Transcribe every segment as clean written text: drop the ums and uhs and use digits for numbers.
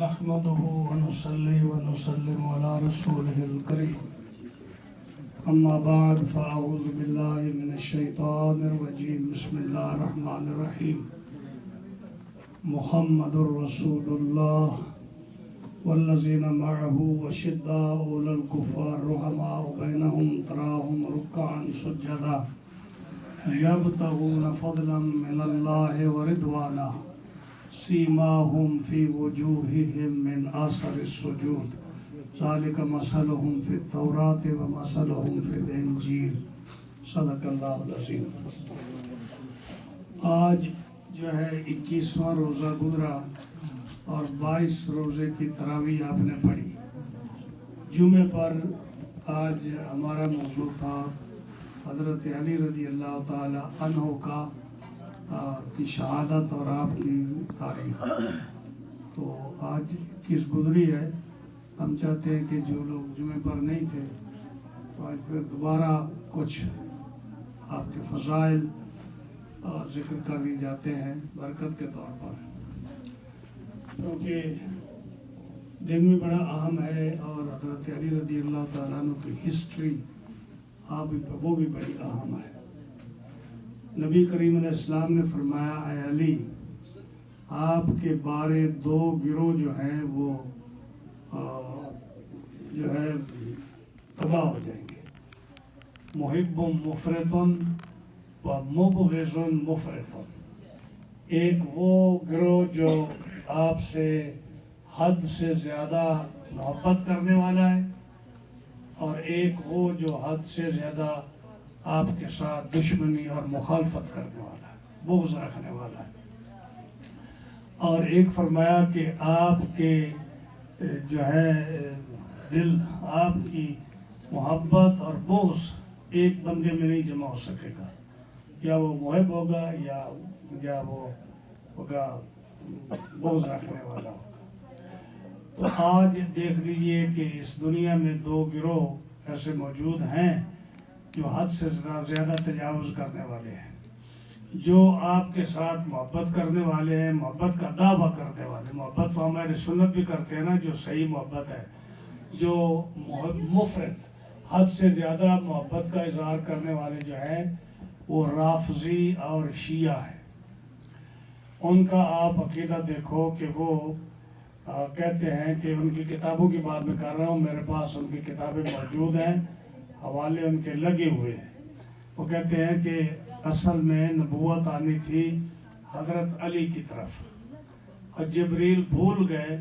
نحمده ونصلي ونسلم على رسوله الكريم أما بعد فأعوذ بالله من الشيطان الرجيم بسم الله الرحمن الرحيم محمد رسول الله والذين معه أشداء على الكفار رحماء بينهم تراهم ركعا سجدا يبتغون فضلا من الله ورضوانا سيماهم في وجوههم من أثر السجود ذلك مثلهم في التوراة ومثلهم في الإنجيل صدق اللہ العظیم۔ آج جو ہے 21واں روزہ گزرا اور 22 روزے کی تراویح آپ نے پڑھی۔ جمعے پر آج ہمارا موضوع تھا حضرت علی رضی اللہ تعالی عنہ کی شہادت اور آپ کی تاریخ۔ تو آج کس گزری ہے، ہم چاہتے ہیں کہ جو لوگ جمعے پر نہیں تھے تو آج پھر دوبارہ کچھ آپ کے فضائل ذکر کر دی جاتے ہیں برکت کے طور پر، کیونکہ دن بھی بڑا اہم ہے اور حضرت علی رضی اللہ تعالیٰ عنہ کی ہسٹری وہ بھی بڑی اہم ہے۔ نبی کریم علیہ السلام نے فرمایا، اے علی، آپ کے بارے دو گروہ جو ہیں وہ جو ہے تباہ ہو جائیں گے، محب مفرط و مبغض مفرط۔ ایک وہ گروہ جو آپ سے حد سے زیادہ محبت کرنے والا ہے، اور ایک وہ جو حد سے زیادہ آپ کے ساتھ دشمنی اور مخالفت کرنے والا ہے، بغض رکھنے والا ہے۔ اور ایک فرمایا کہ آپ کے جو ہے دل، آپ کی محبت اور بغض ایک بندے میں نہیں جمع ہو سکے گا، یا وہ محب ہوگا یا وہ ہوگا بغض رکھنے والا ہوگا۔ تو آج دیکھ لیجئے کہ اس دنیا میں دو گروہ ایسے موجود ہیں جو حد سے زیادہ تجاوز کرنے والے ہیں، جو آپ کے ساتھ محبت کرنے والے ہیں، محبت کا دعویٰ کرنے والے۔ محبت تو ہمارے سنت بھی کرتے ہیں نا، جو صحیح محبت ہے، جو مفرط حد سے زیادہ محبت کا اظہار کرنے والے جو ہیں وہ رافضی اور شیعہ ہیں۔ ان کا آپ عقیدہ دیکھو کہ وہ کہتے ہیں کہ ان کی کتابوں کی بات میں کر رہا ہوں، میرے پاس ان کی کتابیں موجود ہیں، حوالے ان کے لگے ہوئے ہیں۔ وہ کہتے ہیں کہ اصل میں نبوت آنی تھی حضرت علی کی طرف، اور جبریل بھول گئے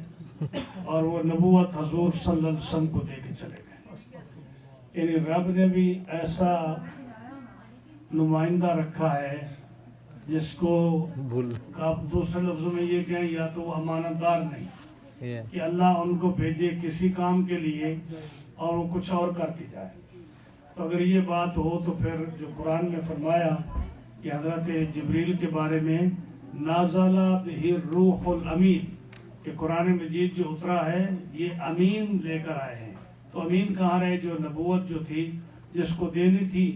اور وہ نبوت حضور صلی اللہ علیہ وسلم کو دے کے چلے گئے۔ یعنی رب نے بھی ایسا نمائندہ رکھا ہے جس کو آپ دوسرے لفظوں میں یہ کہیں، یا تو وہ امانت دار نہیں کہ اللہ ان کو بھیجے کسی کام کے لیے اور وہ کچھ اور کر کے جائے۔ تو اگر یہ بات ہو تو پھر جو قرآن نے فرمایا کہ حضرت جبریل کے بارے میں نازل بہ الروح الامین، کہ قرآن مجید جو اترا ہے یہ امین لے کر آئے ہیں۔ تو امین کہاں رہے؟ جو نبوت جو تھی جس کو دینی تھی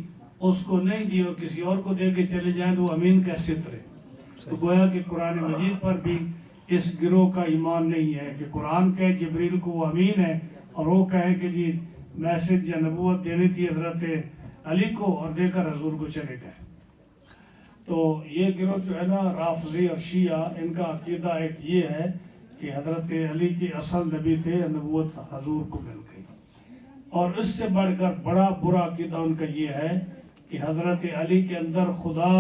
اس کو نہیں دی اور کسی اور کو دے کے چلے جائیں تو وہ امین کیسے اترے؟ تو گویا کہ قرآن مجید پر بھی اس گروہ کا ایمان نہیں ہے کہ قرآن کہے جبریل کو وہ امین ہے، اور وہ کہے کہ جی میسج یا نبوت دینی تھی حضرت علی کو اور دے کر حضور کو چلے گئے۔ تو یہ گروہ جو ہے نا رافضی اور شیعہ، ان کا عقیدہ ایک یہ ہے کہ حضرت علی کے اصل نبی تھے، نبوت حضور کو مل گئی۔ اور اس سے بڑھ کر بڑا برا عقیدہ ان کا یہ ہے کہ حضرت علی کے اندر خدا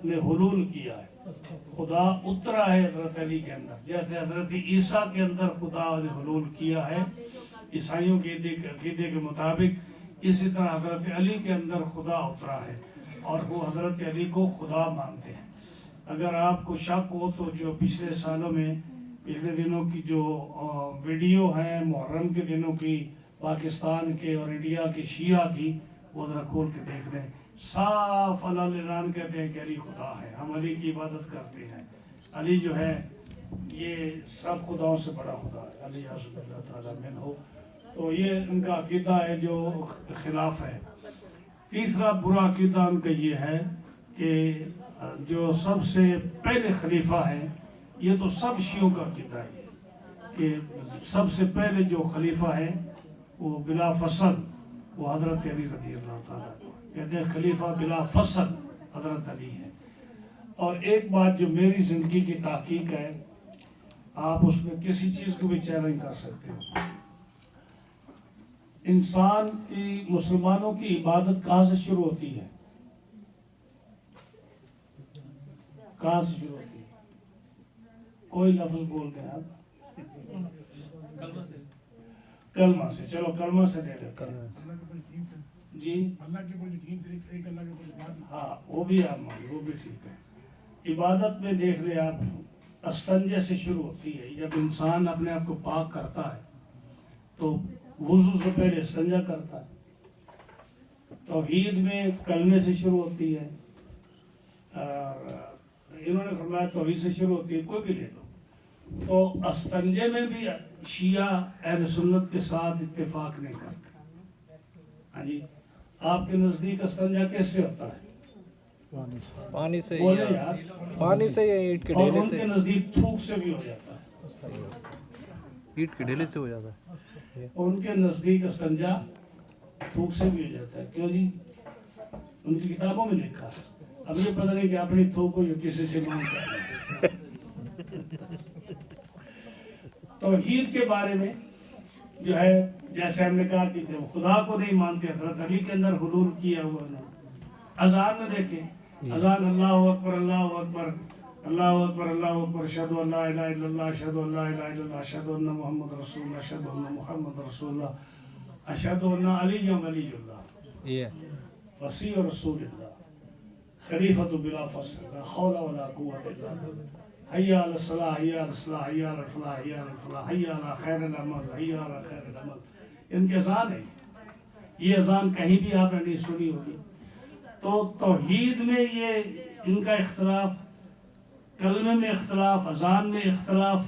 نے حلول کیا ہے، خدا اترا ہے حضرت علی کے اندر، جیسے حضرت عیسیٰ کے اندر خدا نے حلول کیا ہے عیسائیوں کے عقیدے کے مطابق، اسی طرح حضرت علی کے اندر خدا اترا ہے اور وہ حضرت علی کو خدا مانتے ہیں۔ اگر آپ کو شک ہو تو جو پچھلے سالوں میں پچھلے دنوں کی جو ویڈیو ہیں محرم کے دنوں کی پاکستان کے اور انڈیا کے شیعہ کی، وہ ذرا کھول کے دیکھ لیں، صاف اللہ اعلان کہتے ہیں کہ علی خدا ہے، ہم علی کی عبادت کرتے ہیں، علی جو ہے یہ سب خداؤں سے بڑا خدا ہے، علی عزب اللہ تعالیٰ منہ۔ تو یہ ان کا عقیدہ ہے جو خلاف ہے۔ تیسرا برا عقیدہ ان کا یہ ہے کہ جو سب سے پہلے خلیفہ ہیں، یہ تو سب شیعوں کا عقیدہ ہے کہ سب سے پہلے جو خلیفہ ہے وہ بلا فصل وہ حضرت علی رضی اللہ تعالیٰ کہتے ہیں خلیفہ بلا فصل حضرت علی ہے. اور ایک بات جو میری زندگی کی تحقیق ہے، آپ اس میں کسی چیز کو بھی چیلنج کر سکتے ہو. انسان کی، مسلمانوں کی عبادت کہاں سے شروع ہوتی ہے؟ کہاں سے شروع ہوتی ہے؟ کوئی لفظ بولتے ہیں آپ؟ کلمہ سے. چلو کلمہ سے دے لیتے ہیں. جی ہاں وہ بھی آپ مان، وہ بھی ٹھیک ہے. عبادت میں دیکھ لیں آپ، استنجے سے شروع ہوتی ہے. جب انسان اپنے آپ کو پاک کرتا ہے تو وضو سے پہلے استنجا کرتا ہے. توحید میں کلمے سے شروع ہوتی ہے. انہوں نے فرمایا توحید سے شروع ہوتی ہے، کوئی بھی لے لو. تو استنجے میں بھی شیعہ اہل سنت کے ساتھ اتفاق نہیں کرتے. ہاں جی، آپ کے نزدیک استنجا کیسے ہوتا ہے؟ پانی سے، بولے یار. پانی سے یا اینٹ کے اور ڈھیلے ان سے. کے نزدیک تھوک سے بھی ہو جاتا ہے. اینٹ کے ڈھیلے سے ہو جاتا ہے. ان کے نزدیک استنجا تھوک سے بھی ہو جاتا ہے. کیوں جی؟ ان کی کتابوں میں لکھا ہے. اب یہ پتہ نہیں کہ اپنی تھوک کو کسی سے مانگتا ہے. توحید کے بارے میں جو ہے، جیسے ہم نے کہا کہ خدا کو نہیں مانتے، حضرت علی کے اندر حلول کیا ہوا ہے. اذان میں دیکھیں، اذان اللہ اکبر اللہ اکبر اللہ اکبر اللہ اکبر، اشہد ان لا الہ الا اللہ اشہد ان لا الہ الا اللہ اشہد ان محمد رسول اللہ اشہد ان محمد رسول اللہ اشہد ان علی ولی اللہ وسیع رسول اللہ خلیفۃ بلا فصل لا حول ولا قوۃ الا باللہ حی علی الصلاۃ حی علی الصلاۃ حی علی الفلاح حی علی الفلاح حی علی خیر العمل حی علی خیر العمل. ان کے اذان ہے. یہ اذان کہیں بھی آپ نے نہیں سنی ہوگی. تو توحید میں یہ ان کا اختلاف، کلمے میں اختلاف، اذان میں اختلاف،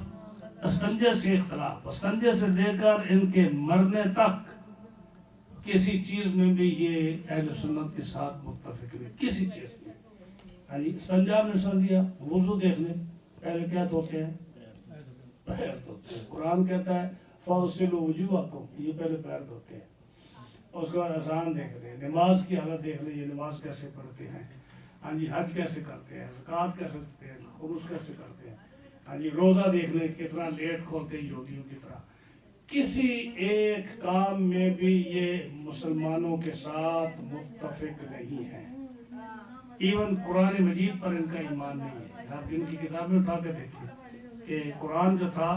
استنجے سے اختلاف، استنجے سے لے کر ان کے مرنے تک کسی چیز میں بھی یہ اہل سنت کے ساتھ متفق نہیں، کسی چیز میں. استنجا میں سن لیا. وضو دیکھ لیں، پہلے کیا دھوتے ہیں؟ پیر دھوتے ہیں. قرآن کہتا ہے فَاغْسِلُوا وُجُوهَكُمْ، یہ پہلے پیر دھوتے ہیں. اس کے بعد اذان دیکھ لیں، نماز کی حالت دیکھ لیں، یہ نماز کیسے پڑھتے ہیں. ہاں جی، حج کیسے کرتے ہیں، زکوٰۃ کیسے کرتے ہیں، خمس کیسے کرتے ہیں. ہاں جی، روزہ دیکھ لیں کتنا لیٹ کھولتے ہیں یہودیوں کی طرح. کسی ایک کام میں بھی یہ مسلمانوں کے ساتھ متفق نہیں ہے. ایون قرآن مجید پر ان کا ایمان نہیں ہے. آپ ان کی کتاب میں اٹھا کے دیکھیں کہ قرآن جو تھا،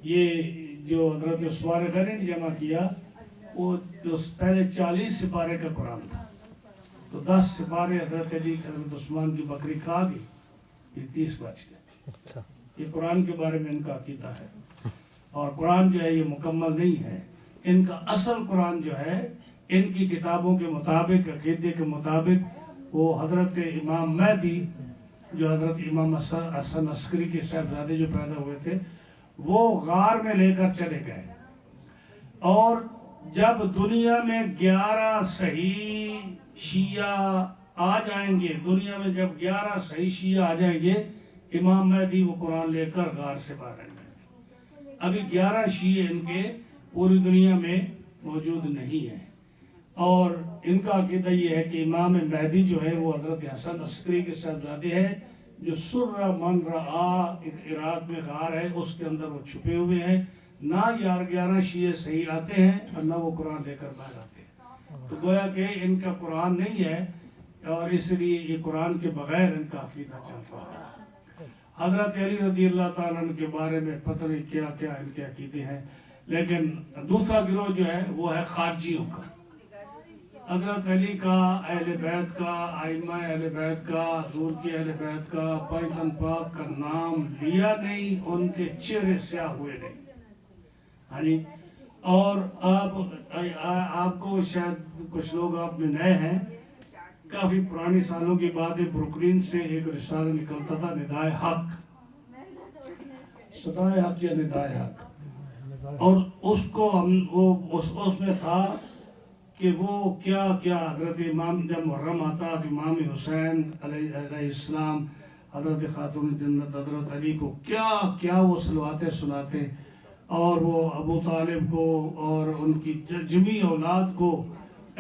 یہ جو حضرت عثمان غنی نے جمع کیا، وہ جو پہلے 40 سپارے کا قرآن تھا، تو 10 سپارے حضرت علی حضرت عثمان کی بکری کھا گئی، یہ 30 بچ گئے. یہ قرآن کے بارے میں ان کا عقیدہ ہے. اور قرآن جو ہے یہ مکمل نہیں ہے. ان کا اصل قرآن جو ہے ان کی کتابوں کے مطابق، عقیدے کے مطابق، وہ حضرت امام مہدی جو حضرت امام حسن عسکری کے صاحبزادے جو پیدا ہوئے تھے، وہ غار میں لے کر چلے گئے. اور جب دنیا میں 11 صحیح شیعہ آ جائیں گے، دنیا میں جب 11 صحیح شیعہ آ جائیں گے، امام مہدی وہ قرآن لے کر غار سے باہر آئیں گے. ابھی 11 شیعہ ان کے پوری دنیا میں موجود نہیں ہیں. اور ان کا عقیدہ یہ ہے کہ امام مہدی جو ہے وہ حضرت حسن عسکری کے صاحبزادے ہیں، جو سر من رعا عراق میں غار ہے، اس کے اندر وہ چھپے ہوئے ہیں. نہ 11 شیعہ صحیح آتے ہیں اور نہ وہ قرآن لے کر باہر آتے ہیں. تو گویا کہ ان کا قرآن نہیں ہے، اور اس لیے یہ قرآن کے بغیر ان کا عقیدہ چل رہا ہے. حضرت علی رضی اللہ تعالیٰ عنہ کے بارے میں پتہ نہیں کیا کیا ان کے عقیدے ہیں. لیکن دوسرا گروہ جو ہے وہ ہے خارجیوں کا. حضرت علی کا، اہل بیت کا، ائمہ اہل بیت کا، حضور کی اہل بیت کا، پیغمبر پاک کا نام لیا نہیں، ان کے چہرے سیاہ ہوئے نہیں. ہاں جی. اور آپ کو شاید کچھ لوگ آپ میں نئے ہیں، کافی پرانی سالوں کی بات ہے، بروکلین سے ایک رسالہ نکلتا تھا، ندائے حق، صدائے حق یا ندائے حق. اور اس کو اس میں تھا کہ وہ کیا حضرت امام جب محرم آتا، امام حسین علیہ السلام، حضرت خاتون جنت حضرت علی کو کیا کیا وہ سلواتے سناتے، اور وہ ابو طالب کو اور ان کی جمی اولاد کو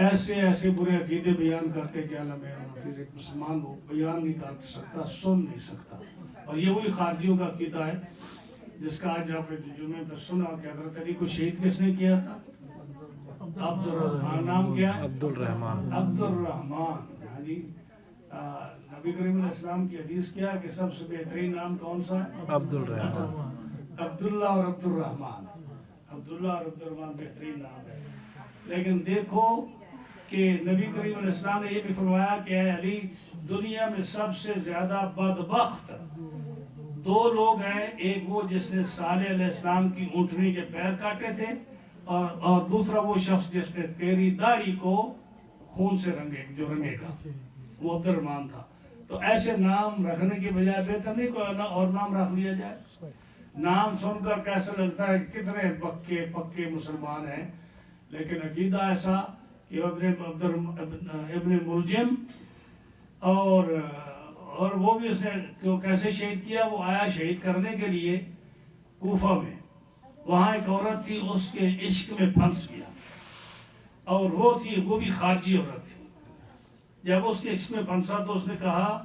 ایسے ایسے برے عقیدے بیان کرتے کہ اللہ میرا حافظ ایک مسلمان وہ بیان نہیں کر سکتا، سن نہیں سکتا. اور یہ وہی خارجیوں کا عقیدہ ہے جس کا آج آپ نے جمعے پہ سنا کہ حضرت علی کو شہید کس نے کیا تھا؟ عبد الرحمان. نام کیا ہے؟ عبد الرحمان. عبد الرحمان. یعنی نبی کریم علیہ السلام کی حدیث کیا کہ سب سے بہترین نام کون سا ہے؟ عبد الرحمان. عبداللہ اور عبد الرحمان. عبداللہ اور عبد الرحمان بہترین نام ہے. لیکن دیکھو کہ نبی کریم علیہ السلام نے یہ بھی فرمایا کہ اے علی، دنیا میں سب سے زیادہ بدبخت دو لوگ ہیں، ایک وہ جس نے صالح علیہ السلام کی اونٹنی کے پیر کاٹے تھے، اور دوسرا وہ شخص جس نے تیری داڑھی کو خون سے رنگے گا، وہ عبد الرحمان تھا. تو ایسے نام رکھنے کی بجائے بہتر نہیں کوئی اور نام رکھ لیا جائے؟ نام سن کر کیسا لگتا ہے کتنے پکے مسلمان ہیں، لیکن عقیدہ ایسا کہ ابن ملجم، اور وہ بھی اس نے کیسے شہید کیا؟ وہ آیا شہید کرنے کے لیے کوفہ میں، وہاں ایک عورت تھی، اس کے عشق میں پھنس گیا، اور وہ بھی خارجی عورت تھی. جب اس کے عشق میں پھنسا تو اس نے کہا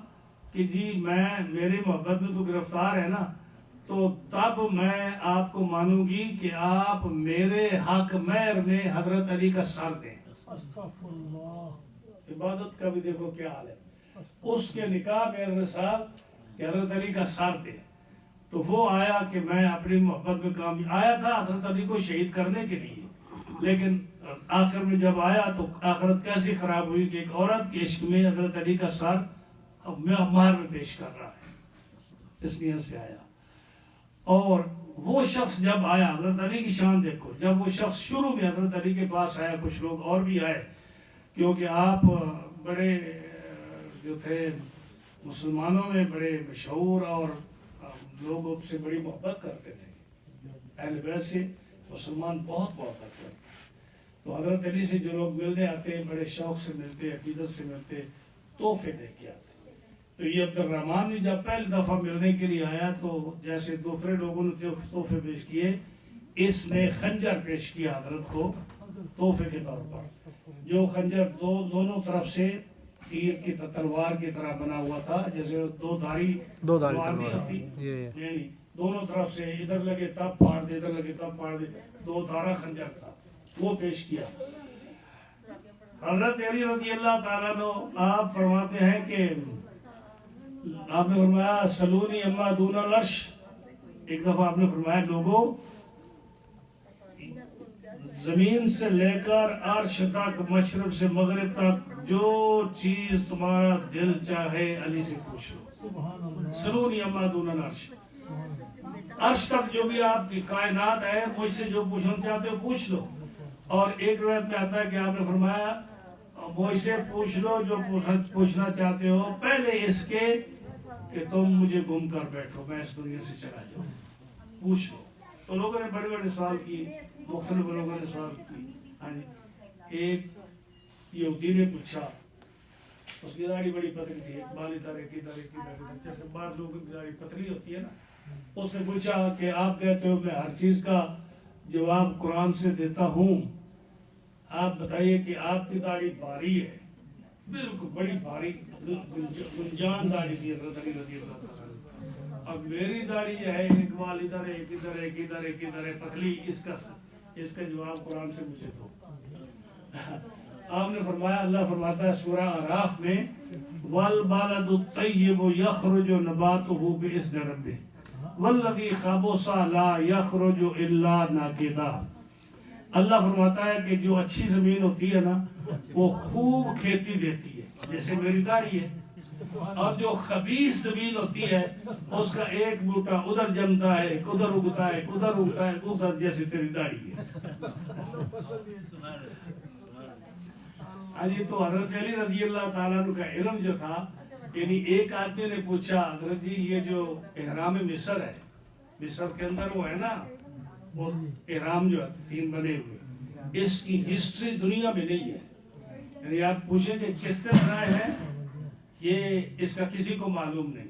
کہ جی میری محبت میں تو گرفتار ہے نا، تو تب میں آپ کو مانوں گی کہ آپ میرے حق مہر میں حضرت علی کا سر دیں. عبادت کا بھی دیکھو کیا حال ہے. اس کے نکاح میں حضرت صاحب کہ حضرت علی کا سر دے، تو وہ آیا کہ میں اپنی محبت میں کام آیا تھا حضرت علی کو شہید کرنے کے لیے، لیکن آخر میں جب آیا تو آخرت کیسی خراب ہوئی کہ ایک عورت کے عشق میں حضرت علی کا سر مہر میں پیش کر رہا ہے. اس نیت سے آیا. اور وہ شخص جب آیا، حضرت علی کی شان دیکھو، جب وہ شخص شروع میں حضرت علی کے پاس آیا، کچھ لوگ اور بھی آئے کیونکہ آپ بڑے جو تھے مسلمانوں میں بڑے مشہور اور لوگوں سے بڑی محبت کرتے تھے، اہل بیت سے مسلمان بہت محبت کرتے. تو حضرت علی سے جو لوگ ملنے آتے بڑے شوق سے ملتے، عقیدت سے ملتے، تحفے دے کے آتے. تو یہ عبد الرحمان بھی جب پہلی دفعہ ملنے کے لیے آیا تو جیسے دوسرے لوگوں نے تحفے پیش کیے، اس نے خنجر پیش کیا حضرت کو تحفے کے طور پر، جو خنجر دونوں طرف سے تیر کی تلوار کی طرح بنا ہوا تھا، جیسے دو دھاری تلوار نہیں ہوتی، یعنی دونوں طرف سے ادھر لگے تب پھاڑ دے، ادھر لگے تب پھاڑ دے، دو دھارا خنجر تھا، وہ پیش کیا. حضرت علی رضی اللہ تعالیٰ عنہ آپ فرماتے ہیں کہ آپ نے فرمایا سلونی اما دون العرش. ایک دفعہ آپ نے فرمایا لوگوں، زمین سے لے کر عرش تک، مشرق سے مغرب تک، جو چیز تمہارا دل چاہے علی سے پوچھ لو. سلونی اما دون العرش. عرش تک جو بھی آپ کی کائنات ہے، مجھ سے جو پوچھنا چاہتے ہو پوچھ لو. اور ایک روایت میں آتا ہے کہ آپ نے فرمایا مجھ سے پوچھ لو جو پوچھنا چاہتے ہو، پہلے اس کے کہ تم مجھے گم کر بیٹھو، میں اس دنیا سے چلا جاؤں. پوچھ لو. تو لوگوں نے بڑے بڑے سوال کی، مختلف لوگوں نے سوال کی. ایک یہودی نے پوچھا، اس کی داڑھی بڑی پتلی تھی، ایک بال ادھر ایک ادھر ایک ادھر، جیسے بعض لوگوں کی داڑھی پتلی ہوتی ہے نا. اس نے پوچھا کہ آپ کہتے ہو میں ہر چیز کا جواب قرآن سے دیتا ہوں، آپ بتائیے کہ آپ کی داڑھی بھاری ہے، بالکل بڑی بھاری گنجان داڑھی تھی حضرت علی رضی اللہ تعالیٰ عنہ. اب میری داڑھی یہ ہے ایک بال ادھر ہے ایک ادھر ایک ادھر ایک ادھر ہے پتلی، اس کا جواب قرآن سے مجھے دو. آپ نے فرمایا، اللہ فرماتا ہے سورہ اعراف میں والبلد الطیب یخرج نباتہ باذن ربہ والذی خبث لا یخرج الا ناکدا. اللہ فرماتا ہے کہ جو اچھی زمین ہوتی ہے نا وہ خوب کھیتی دیتی ہے، جیسے میری داڑھی ہے، اور جو خبیث زمین ہوتی ہے اس کا ایک بوٹا ادھر جمتا ہے، ایک ادھر اگتا ہے، ایک ادھر اگتا ہے، ادھر جیسے تیری داڑھی ہے. تو حضرت علی رضی اللہ تعالیٰ عنہ کا علم جو تھا، یعنی ایک آدمی نے پوچھا حضرت جی یہ جو احرام مصر ہے، مصر کے اندر وہ ہے نا وہ احرام جو ہے 3 بنے ہوئے، اس کی ہسٹری دنیا میں نہیں ہے. یعنی آپ پوچھیں کہ کس نے بنائے ہیں، یہ اس کا کسی کو معلوم نہیں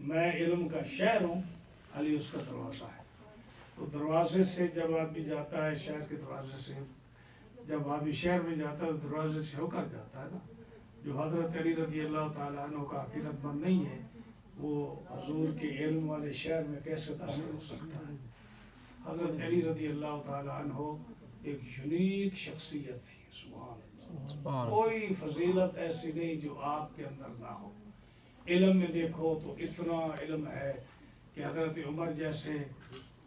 میں علم کا شہر ہوں، علی اس کا دروازہ ہے۔ تو دروازے سے جب آدمی جاتا ہے، شہر کے دروازے سے جب آدمی شہر میں جاتا ہے، دروازے سے ہو کر جاتا ہے نا۔ جو حضرت علی رضی اللہ تعالیٰ عنہ کا عقیدت مند نہیں ہے، وہ حضور کے علم والے شہر میں کیسے داخل ہو سکتا ہے؟ حضرت علی رضی اللہ تعالیٰ عنہ ایک یونیک شخصیت تھی، سبحان اللہ۔ کوئی فضیلت ایسی نہیں جو آپ کے اندر نہ ہو۔ علم میں دیکھو تو اتنا علم ہے کہ حضرت عمر جیسے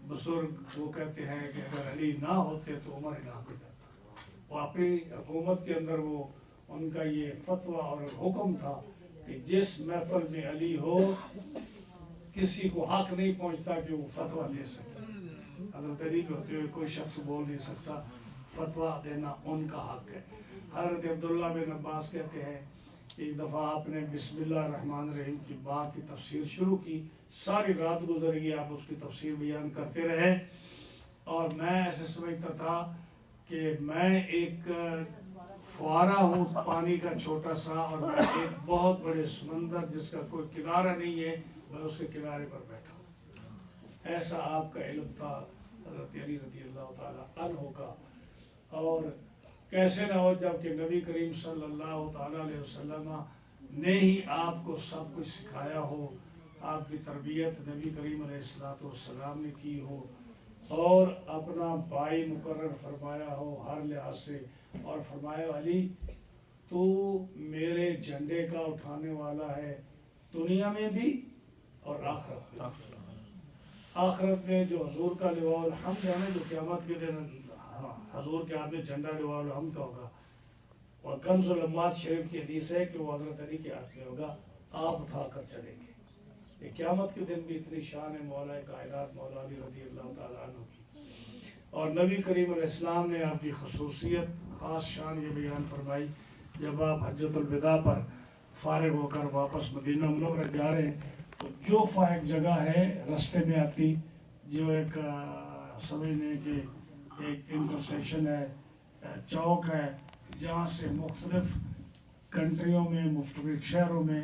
بزرگ وہ کہتے ہیں کہ اگر علی نہ ہوتے تو عمر ہلاک ہو جاتا۔ وہ اپنی حکومت کے اندر وہ ان کا یہ فتویٰ اور حکم تھا کہ جس محفل میں علی ہو کسی کو حق نہیں پہنچتا کہ وہ فتویٰ دے سکے۔ حضرت علی کے ہوتے ہوئے کوئی شخص بول نہیں سکتا، فتویٰ دینا ان کا حق ہے۔ حضرت عبداللہ بن عباس کہتے ہیں ایک دفعہ آپ نے بسم اللہ الرحمن الرحیم کی با کی تفسیر شروع کی، ساری رات گزر گئی، آپ اس کی تفسیر بیان کرتے رہے، اور میں ایسے سمجھتا تھا کہ میں ایک فوارہ ہوں پانی کا چھوٹا سا، اور میں ایک بہت بڑے سمندر جس کا کوئی کنارہ نہیں ہے، میں اس کے کنارے پر بیٹھا ہوں۔ ایسا آپ کا علم تھا حضرت علی رضی اللہ تعالیٰ عنہ کا۔ اور کیسے نہ ہو جب کہ نبی کریم صلی اللہ تعالیٰ علیہ وسلم نے ہی آپ کو سب کچھ سکھایا ہو، آپ کی تربیت نبی کریم علیہ السلام نے کی ہو، اور اپنا بھائی مقرر فرمایا ہو ہر لحاظ سے، اور فرمایا علی تو میرے جھنڈے کا اٹھانے والا ہے دنیا میں بھی اور آخرت میں۔ آخرت میں جو حضور کا لواء الحمد ہے نا، جو قیامت کے دن حضور کے ہاتھ میں جھنڈا لواء الحمد کا ہوگا، اور کنز الاموات شریف کی حدیث ہے کہ وہ حضرت علی کے ہاتھ میں ہوگا، آپ اٹھا کر چلیں گے۔ یہ قیامت کے دن بھی اتنی شان ہے مولا کائنات مولا علی رضی اللہ تعالیٰ عنہ کی۔ اور نبی کریم علیہ السلام نے آپ کی خصوصیت خاص شان یہ بیان فرمائی، جب آپ حجۃ الوداع پر فارغ ہو کر واپس مدینہ منورہ جا رہے ہیں تو جوفہ ایک جگہ ہے رستے میں آتی، جو ایک سمجھ لیں کہ ایک انٹرسیکشن ہے، چوک ہے، جہاں سے مختلف کنٹریوں میں مختلف شہروں میں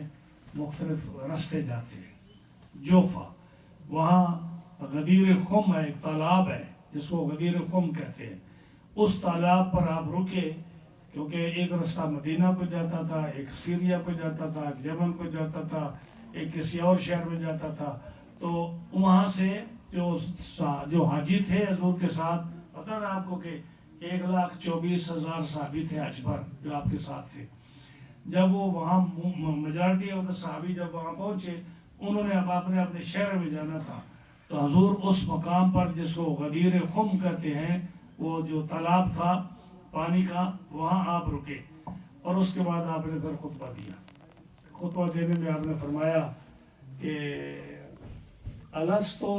مختلف رستے جاتے ہیں۔ جوفہ، وہاں غدیر خم ہے، ایک تالاب ہے جس کو غدیر خم کہتے ہیں۔ اس تالاب پر آپ رکے، کیونکہ ایک رستہ مدینہ کو جاتا تھا، ایک سیریا کو جاتا تھا، ایک یمن کو جاتا تھا، ایک کسی اور شہر میں جاتا تھا۔ تو وہاں سے جو حاجی تھے حضور کے ساتھ، پتہ نا آپ کو کہ 1,24,000 صحابی تھے حج پر جو آپ کے ساتھ تھے۔ جب وہ وہاں میجارٹی آف صحابی جب وہاں پہنچے، انہوں نے اب اپنے اپنے شہر میں جانا تھا، تو حضور اس مقام پر جس کو غدیر خم کہتے ہیں، وہ جو تالاب تھا پانی کا، وہاں آپ رکے، اور اس کے بعد آپ نے پھر خطبہ دیا۔ خطبہ دینے میں آپ نے فرمایا کہ الستو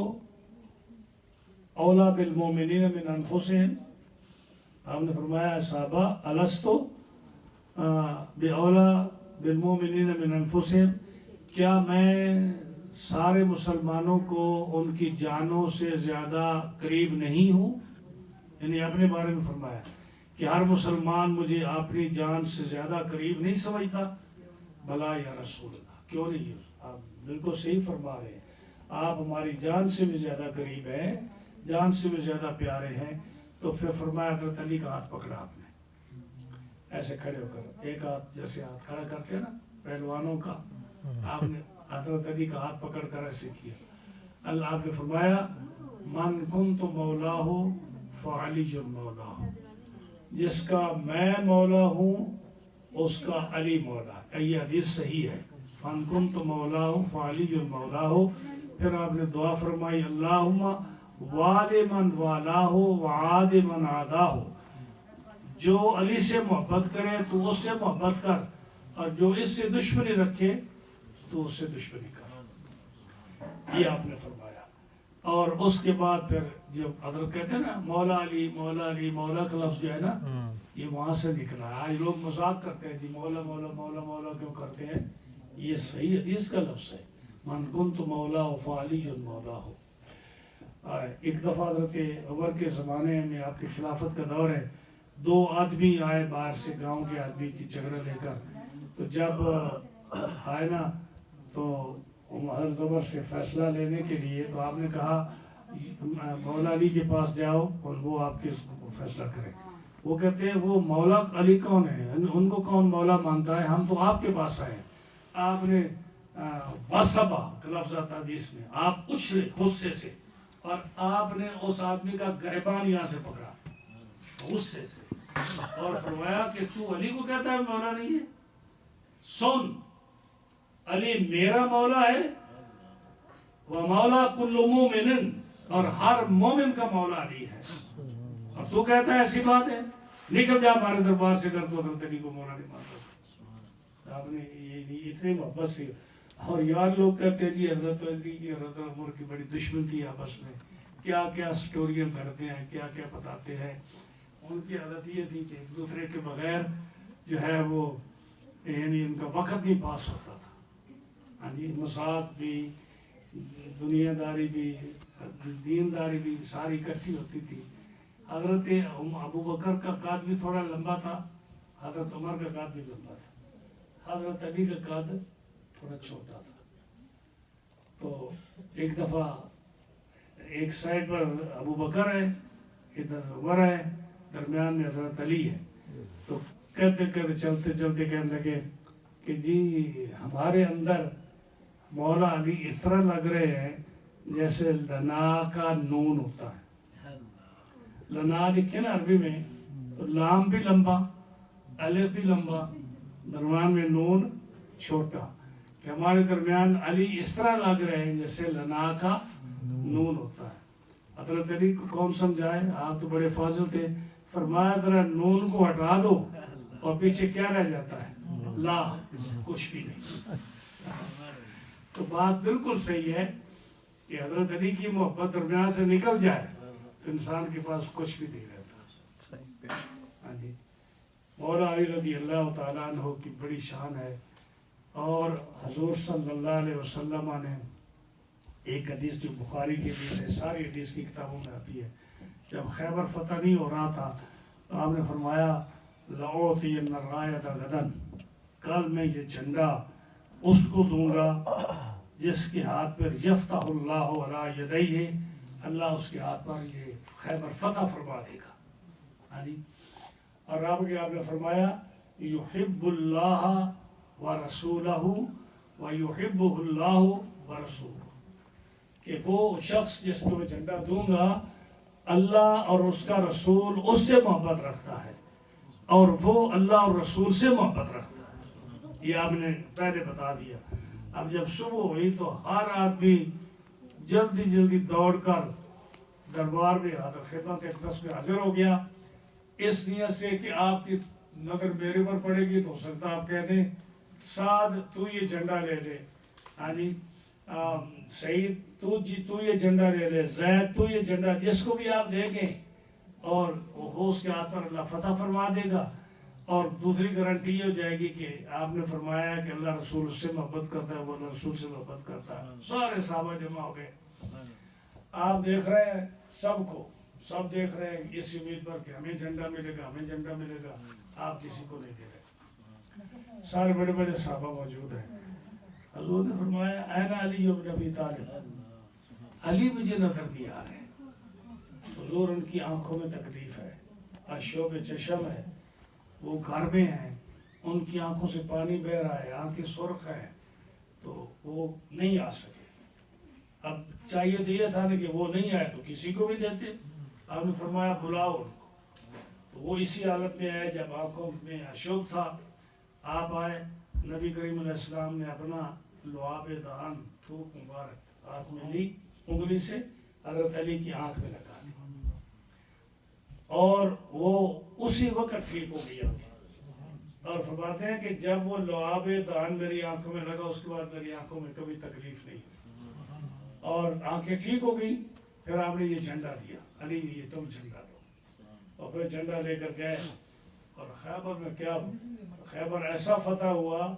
اولا بالمومنین من انفسہم، آپ نے فرمایا صحابہ الستو باولا بالمومنین من انفسہم، کیا میں سارے مسلمانوں کو ان کی جانوں سے زیادہ قریب نہیں ہوں؟ یعنی اپنے بارے میں فرمایا کہ ہر مسلمان مجھے اپنی جان سے زیادہ قریب نہیں سمجھتا؟ بھلا یا رسول اللہ، کیوں نہیں؟ آپ بالکل صحیح فرما رہے ہیں، آپ ہماری جان سے بھی زیادہ قریب ہیں، جان سے بھی زیادہ پیارے ہیں۔ تو پھر فرمایا حضرت علی کا ہاتھ پکڑا آپ نے، ایسے کھڑے ہو کر، ایک ہاتھ جیسے ہاتھ کھڑا کرتے ہیں نا پہلوانوں کا، آپ نے حضرت علی کا ہاتھ پکڑ کر ایسے کیا۔ اللہ آپ نے فرمایا من کنت مولاہ فعلی مولاہ، جس کا میں مولا ہوں اس کا علی مولا ہے۔ یہ حدیث صحیح ہے، من کنت مولاہ فعلی مولاہ۔ پھر آپ نے دعا فرمائی اللہم وال من والاہ وعاد من عاداہ، جو علی سے محبت کرے تو اس سے محبت کر، اور جو اس سے دشمنی رکھے تو اس سے دشمنی کر، یہ آپ نے فرمایا۔ اور اس کے بعد پھر جب حضرت کہتے ہیں نا مولا علی مولا علی، مولا کا لفظ جو ہے نا یہ وہاں سے نکلا ہے۔ آج لوگ مذاق کرتے ہیں جی مولا مولا مولا مولا کیوں کرتے ہیں، یہ صحیح حدیث کا لفظ ہے، من کنت مولا فعلی مولا ہو۔ ایک دفعہ حضرت عمر کے زمانے میں آپ کی خلافت کا دور ہے، 2 آدمی آئے باہر سے، گاؤں کے آدمی کی چگرا لے کر، تو جب آئے نا تو حضرت عمر سے فیصلہ لینے کے لیے، تو آپ نے کہا مولا علی کے پاس جاؤ اور وہ آپ کے فیصلہ کریں. وہ کہتے ہیں وہ مولا علی کون ہے، ان کو کون مولا مانتا ہے، ہم تو آپ کے پاس آئے. آپ نے وصبا لفظ آتا حدیث میں، آپ اچھلے غصے سے اور آپ نے اس آدمی کا گریبان یہاں سے پکڑا غصے سے اور فرمایا کہ تو علی کو کہتا ہے مولا نہیں ہے. سن، علی میرا مولا ہے، وہ مولا کل مومن، اور ہر مومن کا مولا علی ہے، اور تو کہتا ہے ایسی بات ہے، نکل جا ہمارے دربار سے کر تو حضرت علی کو مولا نہیں مانتا. آپ نے یہ اتنی محبت سے. اور یار لوگ کہتے ہیں جی حضرت علی کی حضرت عمر کی بڑی دشمن تھی آپس میں، کیا کیا سٹوریاں کرتے ہیں، کیا کیا بتاتے ہیں. ان کی عادت یہ تھی کہ ایک دوسرے کے بغیر جو ہے وہ یعنی ان کا وقت نہیں پاس ہوتا تھا. ہاں جی، مساعد بھی، دنیا داری بھی، دینداری بھی ساری اکٹھی ہوتی تھی. حضرت ابو بکر کا قد بھی تھوڑا لمبا تھا، حضرت عمر کا قد بھی لمبا تھا، حضرت علی کا قد تھوڑا چھوٹا تھا. تو ایک دفعہ ایک سائڈ پر ابو بکر ہے، ادھر عمر ہے، درمیان میں حضرت علی ہے. تو کہتے کہتے چلتے چلتے کہنے لگے کہ جی ہمارے اندر مولا علی اس طرح لگ رہے ہیں جیسے لنا کا نون ہوتا ہے. لنا لکھے نا عربی میں، تو لام بھی لمبا، الف بھی لمبا، درمیان میں نون چھوٹا، کہ ہمارے درمیان علی اس طرح لگ رہے ہیں جیسے لنا کا نون ہوتا ہے. حضرت علی کو کون سمجھائے، آپ تو بڑے فاضل تھے. فرمایا ذرا نون کو ہٹا دو اور پیچھے کیا رہ جاتا ہے، لا، کچھ بھی نہیں. تو بات بالکل صحیح ہے کہ حضرت علی کی محبت درمیان سے نکل جائے تو انسان کے پاس کچھ بھی نہیں رہتا. ہاں جی، مولا علی رضی اللہ تعالیٰ عنہ کی بڑی شان ہے. اور حضور صلی اللہ علیہ وسلم نے ایک حدیث جو بخاری کی حدیث ہے، ساری حدیث کی کتابوں میں آتی ہے، جب خیبر فتح نہیں ہو رہا تھا تو آپ نے فرمایا لَأُعْطِيَنَّ الرَّایَةَ غَدًا، کل میں یہ جھنڈا اس کو دوں گا جس کے ہاتھ پر یفتح اللہ علی یدیہ، اللہ اس کے ہاتھ پر یہ خیبر فتح فرما دے گا. ہاں جی، اور آپ نے فرمایا یحب اللہ ورسولہ ویحبہ اللہ ورسولہ، کہ وہ شخص جس کو میں جھنڈا دوں گا اللہ اور اس کا رسول اس سے محبت رکھتا ہے اور وہ اللہ اور رسول سے محبت رکھتا ہے. یہ آپ نے پہلے بتا دیا. اب جب صبح ہوئی تو ہر آدمی جلدی جلدی دوڑ کر دربار میں حاضر خدمت اقدس میں حاضر ہو گیا، اس نیت سے کہ آپ کی نظر میرے پر پڑے گی تو ہو سکتا آپ کہہ دیں سعد تو یہ جھنڈا لے لے، ہاں جی، سعید تو یہ جھنڈا لے لے، زید تو یہ جھنڈا، جس کو بھی آپ دیں گے اور وہ اس کے ہاتھ پر اللہ فتح فرما دے گا. اور دوسری گارنٹی یہ ہو جائے گی کہ آپ نے فرمایا کہ اللہ رسول اس سے محبت کرتا ہے، وہ اللہ رسول سے محبت کرتا ہے. سارے صحابہ جمع ہو گئے. آپ دیکھ رہے ہیں سب دیکھ رہے ہیں اس امید پر کہ ہمیں جھنڈا ملے گا، ہمیں جھنڈا ملے گا. آپ کسی کو نہیں دے رہے. سارے بڑے بڑے صحابہ موجود ہیں. حضور نے فرمایا این علی ابن ابی طالب، علی مجھے نظر نہیں آ رہے. حضور ان کی آنکھوں میں تکلیف ہے، اشوب چشم ہے، وہ گھر میں ہیں، ان کی آنکھوں سے پانی بہ رہا ہے، آنکھیں سرخ ہیں، تو وہ نہیں آ سکے. اب چاہیے تو یہ تھا کہ وہ نہیں آئے تو کسی کو بھی دیتے. آپ نے فرمایا بلاؤ ان کو. تو وہ اسی حالت میں آئے جب آنکھوں میں اشوب تھا. آپ آئے، نبی کریم علیہ السلام نے اپنا لعاب دہن تھوک مبارک ہاتھ میں لی، انگلی سے حضرت علی کی آنکھ میں لگا دی اور وہ اسی وقت ٹھیک ہو گیا. اور فرماتے ہیں کہ جب وہ لعاب دہن میری آنکھوں میں لگا اس کے بعد میری آنکھوں میں کبھی تکلیف نہیں اور آنکھیں ٹھیک ہو گئی. پھر آپ نے یہ جھنڈا دیا، علی یہ تم جھنڈا دو. اور پھر جھنڈا لے کر گئے اور خیبر میں کیا، خیبر ایسا فتح ہوا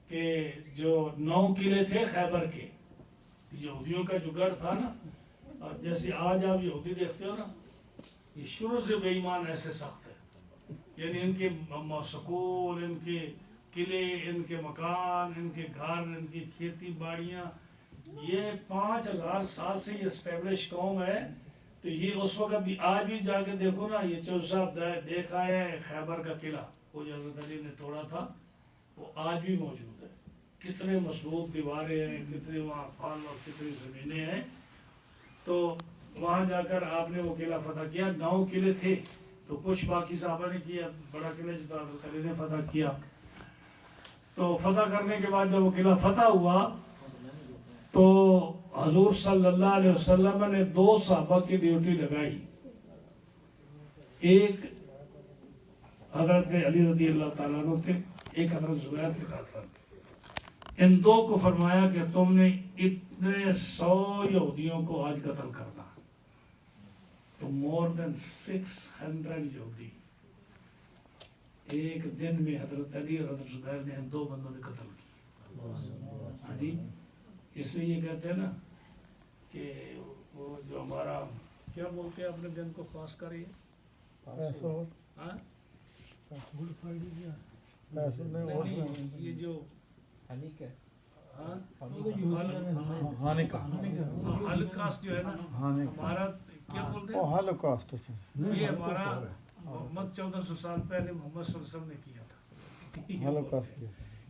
کہ جو 9 قلعے تھے خیبر کے، یہودیوں کا جو گڑھ تھا نا، اور جیسے آج آپ یہودی دیکھتے ہو نا، یہ شروع سے بے ایمان ایسے سخت ہے، یعنی ان کے سکول، ان کے قلعے، ان کے مکان، ان کے گھر، ان کی کھیتی باڑیاں، یہ 5000 سال سے یہ اسٹیبلش قوم ہے. تو یہ اس وقت بھی، آج بھی جا کے دیکھو نا، یہ جو صاحب دیکھا ہے خیبر کا قلعہ، وہ جو حضرت علی نے توڑا تھا، وہ آج بھی موجود ہے. کتنے مضبوط دیواریں ہیں، کتنے وہاں پھل اور کتنی زمینیں ہیں. تو وہاں جا کر آپ نے وہ قلعہ فتح کیا. 9 قلعے تھے تو کچھ باقی صحابہ نے کیا، بڑا قلعہ جو تھا حضرت علی نے فتح کیا. تو فتح کرنے کے بعد جب وہ قلعہ فتح ہوا تو حضور صلی اللہ علیہ وسلم نے 2 صحابہ کی ڈیوٹی لگائی. ایک حضرت علی رضی اللہ تعالیٰ عنہ تھے، ایک حضرت زبیر تھے. ان 2 کو فرمایا کہ تم نے اتنے 100 یہودیوں کو آج قتل کرنا. تو مور دین 600 یہودی ایک دن میں حضرت علی اور حضرت زبیر نے ان 2 بندوں نے قتل کی. ہاں جی، اس لیے یہ کہتے ہیں نا کہ وہ جو ہمارا کیا بولتے ہیں اپنے دن کو خاص کر یہ یہ جو ہالوکاسٹ جو ہے نا، ہمارا کیا بولتے ہیں، ہالوکاسٹ یہ ہمارا محمد 1400 سال پہلے محمد صلی اللہ علیہ وسلم نے کیا تھا. ہالوکاسٹ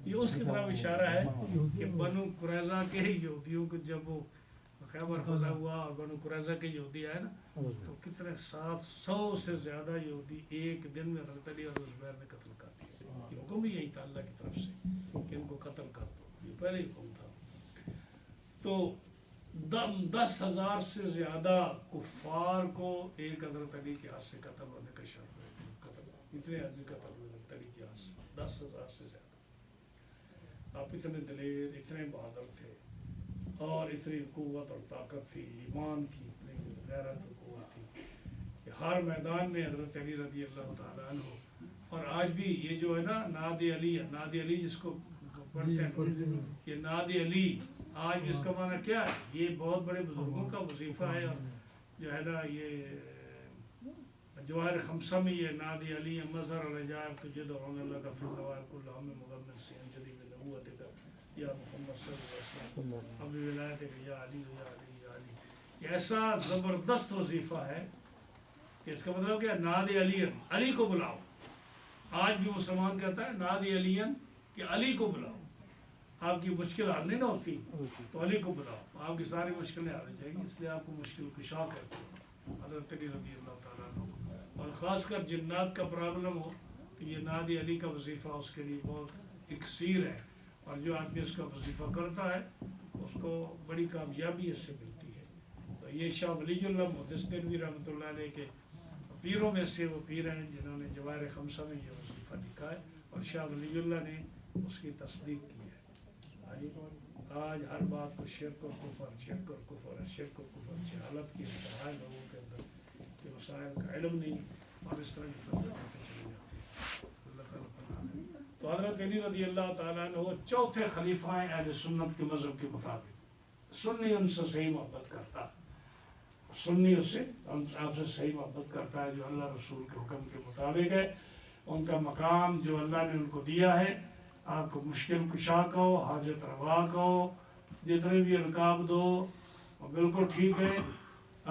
یہ اس کی طرف اشارہ ہے کہ بنو قریظہ کے یہودیوں کو جب وہ خیبر فتح ہوا اور بنو قریظہ کے یہودی آئے نا، تو کتنے 700 سے زیادہ یہودی ایک دن میں حضرت علی اور زبیر نے قتل کر دیا. یہ حکم بھی یہی تھا اللہ کی طرف سے کہ ان کو قتل کر دو، یہ پہلے حکم تھا. تو 10,000 سے زیادہ کفار کو ایک حضرت علی کے ہاتھ سے قتل ہونے کا شرط ہے. اتنے آدمی قتل ہوئے حضرت علی کے ہاتھ سے، 10,000 سے زیادہ. آپ اتنے دلیر، اتنے بہادر تھے اور اتنی قوت اور طاقت تھی، ایمان کی اتنی غیرت اور قوت تھی کہ ہر میدان میں حضرت علی رضی اللہ تعالیٰ عنہ. اور آج بھی یہ جو ہے نا نادی علی، نادی علی جس کو پڑھتے ہیں، یہ نادی علی آج بھی اس کا معنی کیا ہے؟ یہ بہت بڑے بزرگوں کا وظیفہ ہے. اور جو ہے نا یہ جواہر خمسہ میں یہ نادی علی مظہر الرجائب تجد عون اللہ کا فی النوائر کل ہم مغمد سین جدید نبوت کا یا محمد صلی اللہ علیہ وسلم اب ولایت یا علی یا علی یا علی. یہ ایسا زبردست وظیفہ ہے کہ اس کا مطلب کیا ہے؟ نادی علی، علی کو بلاؤ. آج بھی مسلمان کہتا ہے نادی علی کہ علی کو بلاؤ. آپ کی مشکل حل نہیں نہ ہوتی تو علی کو بلاؤ، آپ کی ساری مشکلیں حل ہو جائیں گی. اس لیے آپ کو مشکل کشا کہتے ہیں حضرت علی رضی اللہ تعالیٰ عنہ. اور خاص کر جنات کا پرابلم ہو تو یہ نادی علی کا وظیفہ اس کے لیے بہت اکسیر ہے. اور جو آدمی اس کا وظیفہ کرتا ہے اس کو بڑی کامیابی اس سے ملتی ہے. تو یہ شاہ ولی اللہ محدث دہلوی رحمۃ اللہ علیہ کے پیروں میں سے وہ پیر ہیں جنہوں نے جواہر خمسہ میں یہ وظیفہ لکھا ہے، اور شاہ ولی اللہ نے اس کی تصدیق کی ہے. آج ہر بات کو شرک اور کفر، شرک اور کفر، شرک اور کفر، جہالت کی انتہا ہے لوگوں کے اندر کہ مسائل کا علم نہیں، اور اس طرح کی فتویٰ ہوتے چلے جاتے ہیں. اللہ تعالیٰ پناہ دے. تو حضرت علی رضی اللہ تعالیٰ عنہ وہ چوتھے خلیفہ ہیں اہل سنت کے مذہب کے مطابق. سنی ان سے صحیح محبت کرتا، سنی اس سے آپ سے صحیح محبت کرتا ہے جو اللہ رسول کے حکم کے مطابق ہے. ان کا مقام جو اللہ نے ان کو دیا ہے، آپ کو مشکل کشا کہو، حاجت روا کہو، جتنے بھی القاب دو وہ بالکل ٹھیک ہے.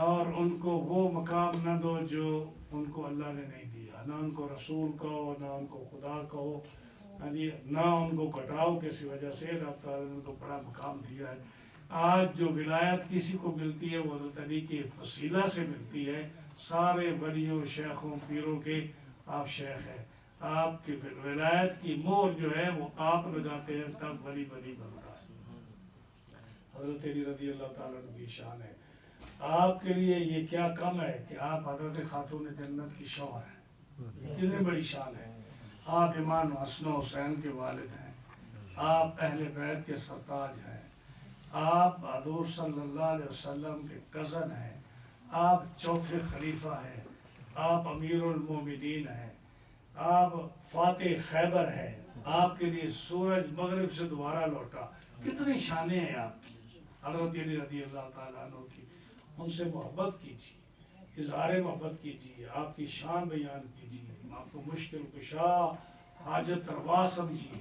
اور ان کو وہ مقام نہ دو جو ان کو اللہ نے نہیں دیا، نہ ان کو رسول کہو، نہ ان کو خدا کہو، نہ ان کو کٹاؤ کسی وجہ سے. اللہ تعالیٰ نے ان کو بڑا مقام دیا ہے. آج جو ولایت کسی کو ملتی ہے وہ حضرت علی کے وسیلہ سے ملتی ہے. سارے ولیوں، شیخوں، پیروں کے آپ شیخ ہیں. آپ کی ولایت کی مہر جو ہے وہ آپ لگاتے ہیں تب ولی ولی بنتا ہے. حضرت علی رضی اللہ تعالیٰ عنہ کی شان ہے. آپ کے لیے یہ کیا کم ہے کہ آپ حضرت خاتون جنت کی شوہر ہیں. کتنی بڑی شان ہے. آپ امام حسن و حسین کے والد ہیں، آپ اہل بیت کے سرتاج ہیں، آپ حضور صلی اللہ علیہ وسلم کے کزن ہیں، آپ چوتھے خلیفہ ہیں، آپ امیر المومنین ہیں، آپ فاتح خیبر ہیں. آپ کے لیے سورج مغرب سے دوبارہ لوٹا. کتنی شانیں ہیں آپ کی. حضرت علی رضی اللہ تعالیٰ عنہ کی ان سے محبت کیجیے، اظہار محبت کیجیے، آپ کی شان بیان کیجیے، آپ کو مشکل کشا، حاجت روا سمجھیے.